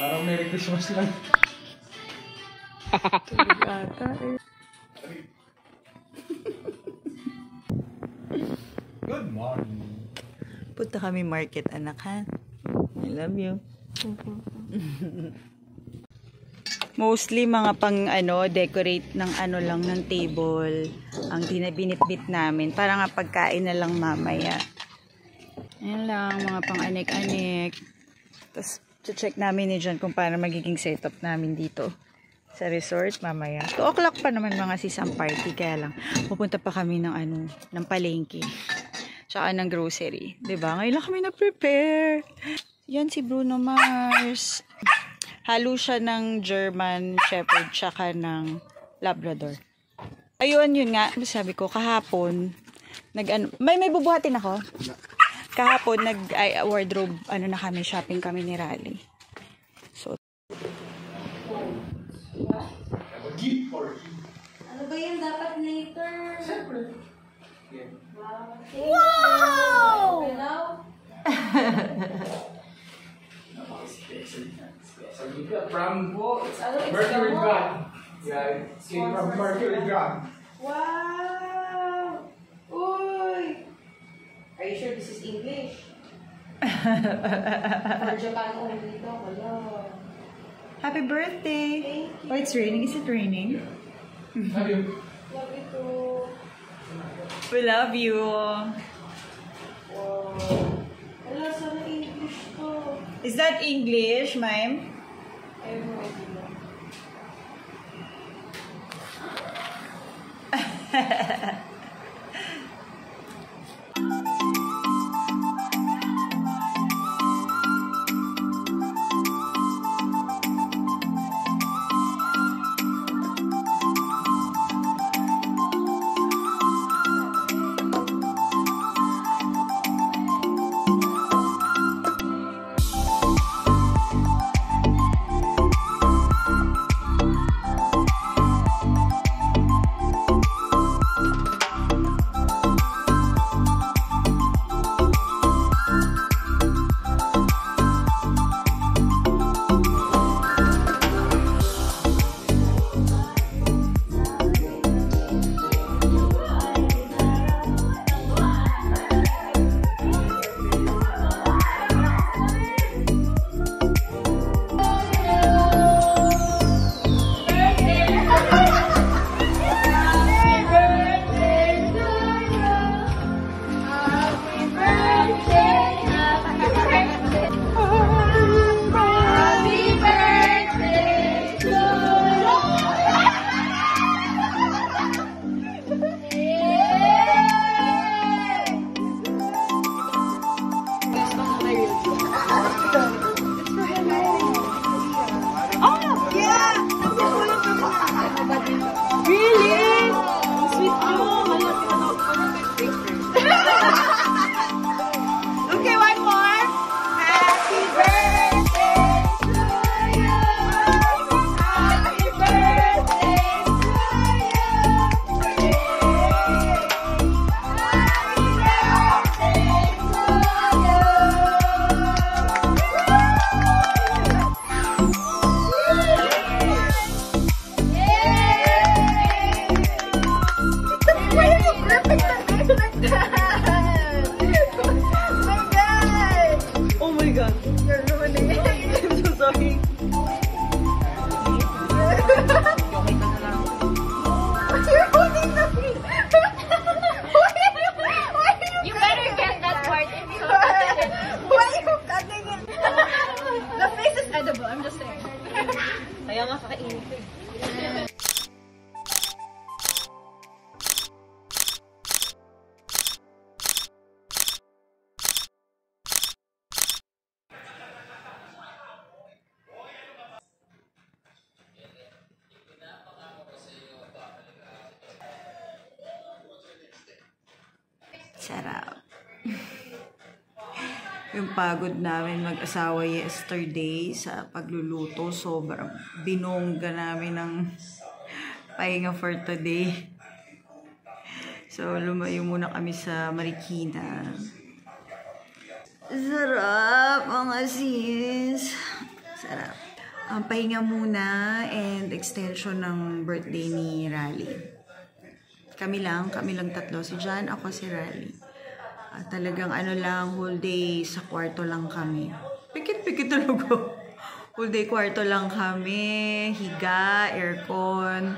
Parang Merry Christmas lang. Good morning. Punta kami market, anak, ha? I love you. Mostly mga pang decorate ng lang ng table ang binitbit namin para nga pagkain na lang mamaya. Ayan lang, mga pang anek-anek. Tapos check namin ni John kung paano magiging setup namin dito sa resort mamaya. 2 o'clock pa naman mga sisang party, kaya lang pupunta pa kami ng ng palengke. Tsaka ng grocery. 'Di ba? Ngayon lang kami na-prepare. Yan si Bruno Mars. Halo siya ng German Shepherd tsaka ng Labrador. Ayun, yun nga. Sabi ko, kahapon, may bubuhatin ako. Kahapon, wardrobe, na kami, shopping kami ni Raleigh. So, ano ba yan dapat later? Siyempre. Wow! Hello? From Mercury God. Yeah, it came from Mercury God. Wow! Uy! Are you sure this is English? For Japan only ito. Hello. happy birthday! Thank you. Oh, it's raining. Is it raining? Love you. Love you too. We love you. Wow. Hello, sana English to. Is that English, ma'am? I have no idea. Sarap. Yung pagod namin mag-asawa yesterday sa pagluluto, sobrang binongga namin ng pahinga for today. So, lumayo muna kami sa Marikina. Sarap, mga sis. Sarap. Pahinga muna and extension ng birthday ni Rally. Kami lang tatlo. Si John, ako, si Rally. Talagang ano lang, whole day sa kwarto lang kami. Pikit-pikit talaga. Whole day kwarto lang kami. Higa, aircon,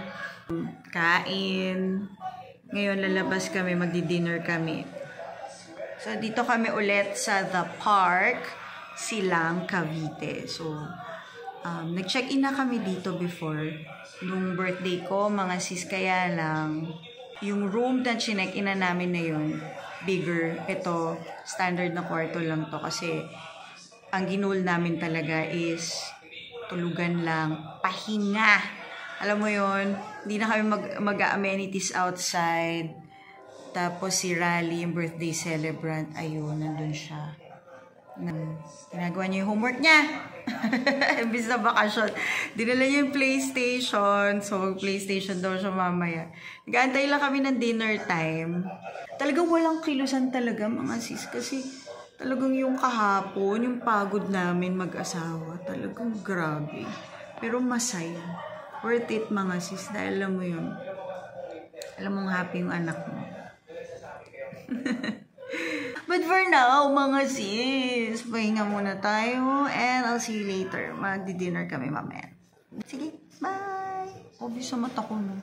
kain. Ngayon lalabas kami, magdi-dinner kami. So dito kami ulit sa The Park, Silang, Cavite. So nag-check-in na kami dito before nung birthday ko, mga sis, kaya lang yung room na chinek-in na namin na yun, bigger. Ito, standard na kwarto lang to kasi ang ginul namin talaga is tulugan lang, pahinga. Alam mo yun, hindi na kami mag-amenities outside. Tapos si Rally, yung birthday celebrant, ayun, nandun siya. Ginagawa niya yung homework niya. Imbis na bakasyon. Dinala niya yung PlayStation. So, mag-PlayStation daw siya mamaya. Nag-aantay lang kami ng dinner time. Talagang walang kilusan talaga, mga sis. Kasi talagang yung kahapon, yung pagod namin mag-asawa. Talagang grabe. Pero masaya. Worth it, mga sis. Dahil alam mo yun. Alam mong happy yung anak mo. But for now, mga sis, pahinga muna tayo and I'll see you later. Magdi-dinner kami mamaya. Sige, bye! Obvious sa mata ko, no?